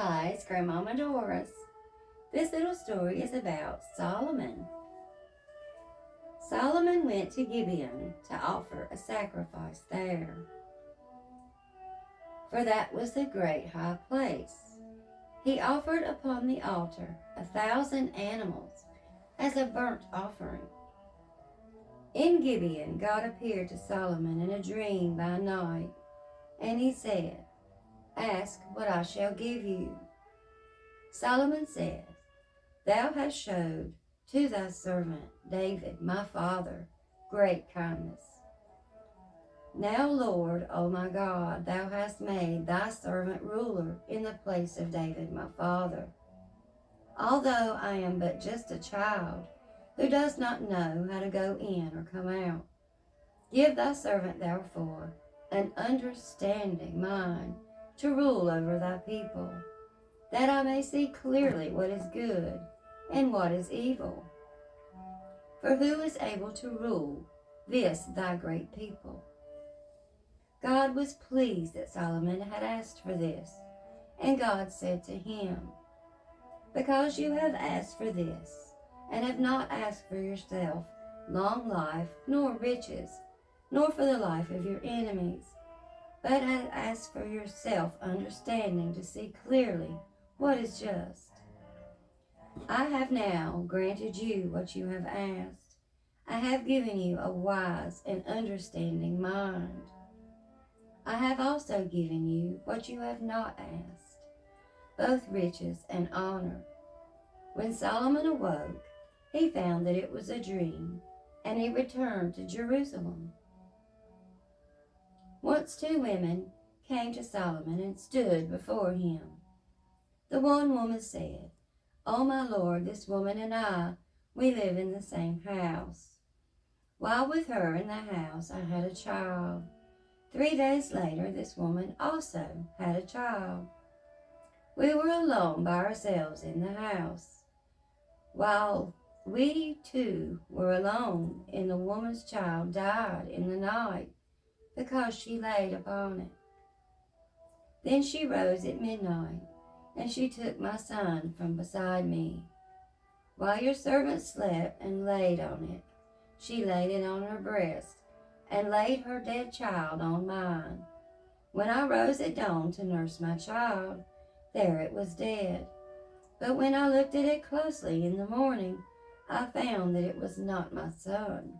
Hi, it's Grandmama Doris. This little story is about Solomon. Solomon went to Gibeon to offer a sacrifice there, for that was the great high place. He offered upon the altar 1,000 animals as a burnt offering. In Gibeon, God appeared to Solomon in a dream by night, and he said, "Ask what I shall give you." Solomon said, "Thou hast showed to thy servant David, my father, great kindness. Now, Lord, O my God, thou hast made thy servant ruler in the place of David, my father. Although I am but just a child who does not know how to go in or come out, give thy servant, therefore, an understanding mind to rule over thy people, that I may see clearly what is good and what is evil. For who is able to rule this thy great people?" God was pleased that Solomon had asked for this, and God said to him, "Because you have asked for this, and have not asked for yourself long life, nor riches, nor for the life of your enemies, but have asked for yourself understanding to see clearly what is just, I have now granted you what you have asked. I have given you a wise and understanding mind. I have also given you what you have not asked, both riches and honor." When Solomon awoke, he found that it was a dream, and he returned to Jerusalem. Once 2 women came to Solomon and stood before him. The one woman said, "O my lord, this woman and I, we live in the same house. While with her in the house, I had a child. 3 days later, this woman also had a child. We were alone by ourselves in the house. While we two were alone, and the woman's child died in the night because she laid upon it. Then she rose at midnight, and she took my son from beside me. While your servant slept and laid on it, she laid it on her breast, and laid her dead child on mine. When I rose at dawn to nurse my child, there it was dead. But when I looked at it closely in the morning, I found that it was not my son."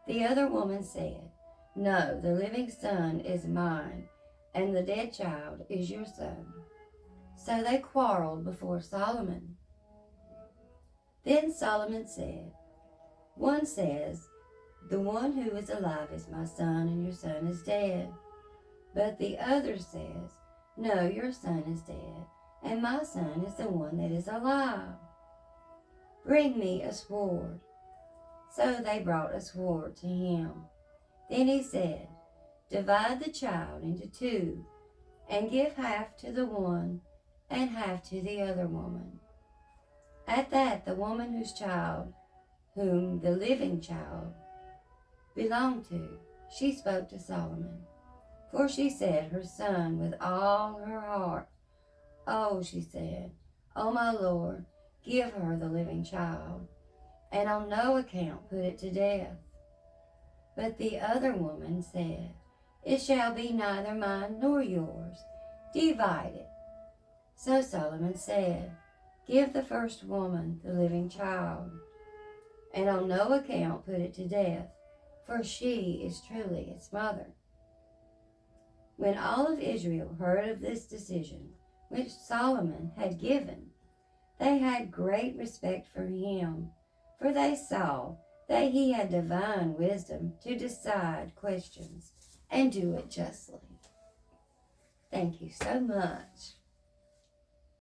The other woman said, "No, the living son is mine, and the dead child is your son." So they quarreled before Solomon. Then Solomon said, "One says, 'The one who is alive is my son, and your son is dead.' But the other says, 'No, your son is dead, and my son is the one that is alive. Bring me a sword.' So they brought a sword to him. Then he said, 'Divide the child into 2, and give half to the one and half to the other woman.' At that, the woman whom the living child belonged to, she spoke to Solomon. For she said her son with all her heart. 'Oh,' she said, 'O my lord, give her the living child, and on no account put it to death.' But the other woman said, 'It shall be neither mine nor yours. Divide it.' So Solomon said, 'Give the first woman the living child, and on no account put it to death, for she is truly its mother.' When all of Israel heard of this decision, which Solomon had given, they had great respect for him, for they saw that he had divine wisdom to decide questions and do it justly." Thank you so much.